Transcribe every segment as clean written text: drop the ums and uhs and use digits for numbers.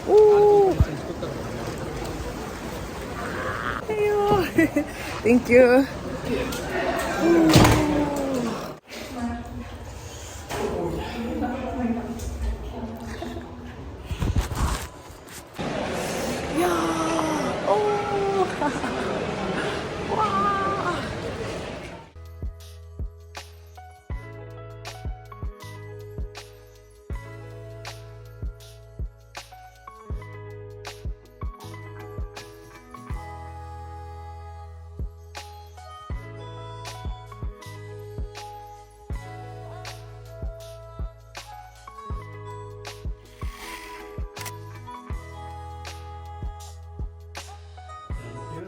Ooh. Hey, y'all. Thank you. Yeah. Oh. Wow.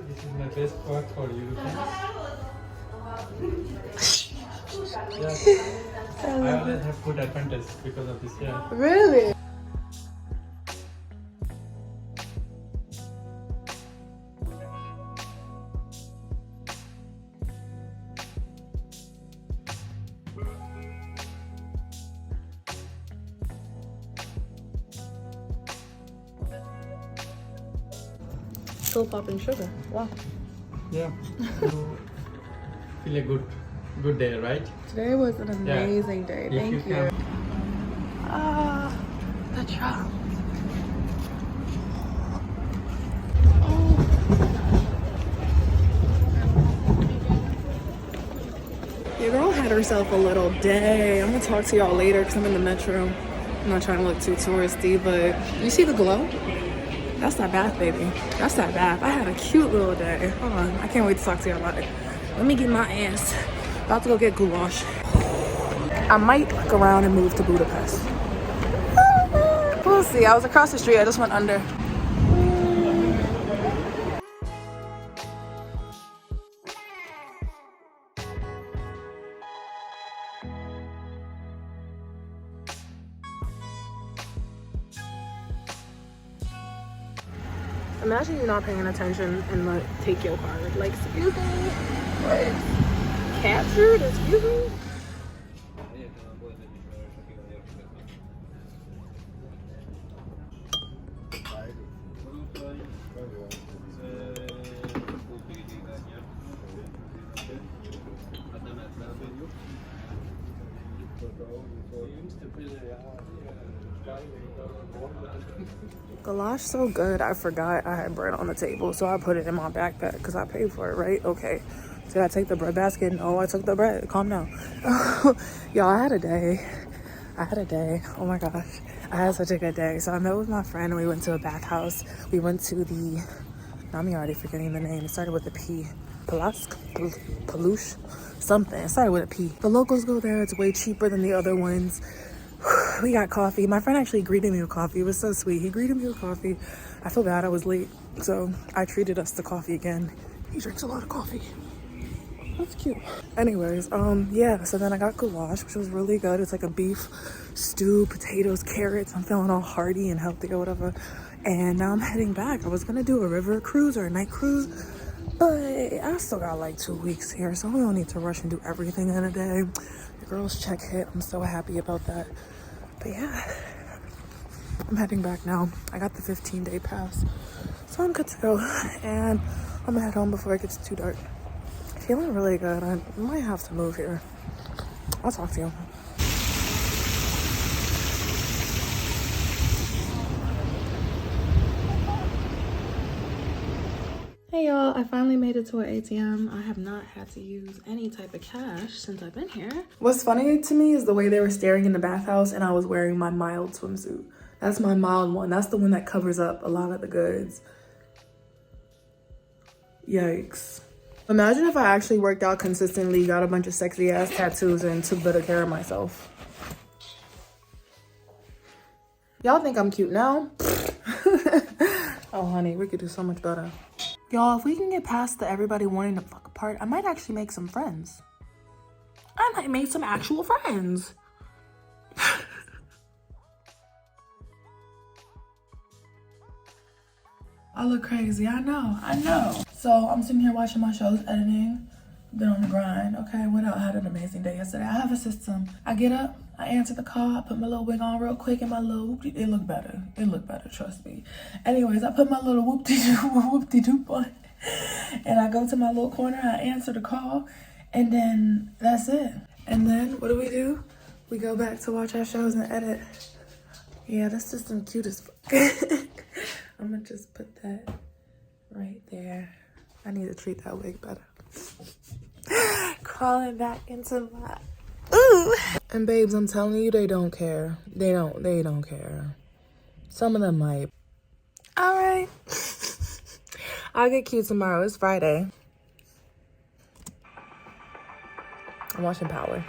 This is my best part for you. Yeah. I always have good advantage because of this. Yeah. Really? Still popping sugar. Wow. Yeah. So, feel a good day, right? Today was an amazing day. If Thank you. can- Ah, the job. Your girl had herself a little day. I'm gonna talk to y'all later because I'm in the metro. I'm not trying to look too touristy, but you see the glow? That's that bath, baby. That's that bath. I had a cute little day. Hold on. I can't wait to talk to y'all about it. Let me get my ass. About to go get goulash. I might look around and move to Budapest. We'll see. I was across the street. I just went under. Imagine you not paying attention and like take your card. Like, excuse me? What? Captured? Excuse me? Goulash so good, I forgot I had bread on the table, so I put it in my backpack because I paid for it, right? Okay. Did I take the bread basket? No, I took the bread. Calm down. Y'all, I had a day. Oh my gosh. I had such a good day. So I met with my friend and we went to a bathhouse. We went to the, now I'm already forgetting the name. It started with a P. Palask? Palush? Something. It started with a P. The locals go there. It's way cheaper than the other ones. We got coffee. My friend actually greeted me with coffee. It was so sweet. He greeted me with coffee. I feel bad I was late, so I treated us to coffee again. He drinks a lot of coffee. That's cute. Anyways, yeah, so then I got goulash, which was really good. It's like a beef stew, potatoes, carrots. I'm feeling all hearty and healthy or whatever. And now I'm heading back. I was gonna do a river cruise or a night cruise, but I still got like 2 weeks here, so we don't need to rush and do everything in a day. The girls' check hit. I'm so happy about that. But yeah, I'm heading back now. I got the 15-day pass, so I'm good to go. And I'm gonna head home before it gets too dark. Feeling really good. I might have to move here. I'll talk to you. Hey y'all, I finally made it to an ATM. I have not had to use any type of cash since I've been here. What's funny to me is the way they were staring in the bathhouse and I was wearing my mild swimsuit. That's my mild one. That's the one that covers up a lot of the goods. Yikes. Imagine if I actually worked out consistently, got a bunch of sexy ass tattoos and took better care of myself. Y'all think I'm cute now? Oh honey, we could do so much better. Y'all, if we can get past the everybody wanting to fuck apart, I might actually make some friends. I might make some actual friends. I look crazy, I know. So I'm sitting here watching my shows, editing. Been on the grind. Okay, went out, had an amazing day yesterday. I have a system. I get up, I answered the call. I put my little wig on real quick and my little whoopty. It looked better. It looked better, trust me. Anyways, I put my little whoopty-doop on. And I go to my little corner. I answer the call. And then that's it. And then what do? We go back to watch our shows and edit. Yeah, this system cute as fuck. I'm gonna just put that right there. I need to treat that wig better. Crawling back into my ooh. And babes, I'm telling you, they don't care. They don't care. Some of them might. All right. I'll get cute tomorrow. It's Friday. I'm watching Power.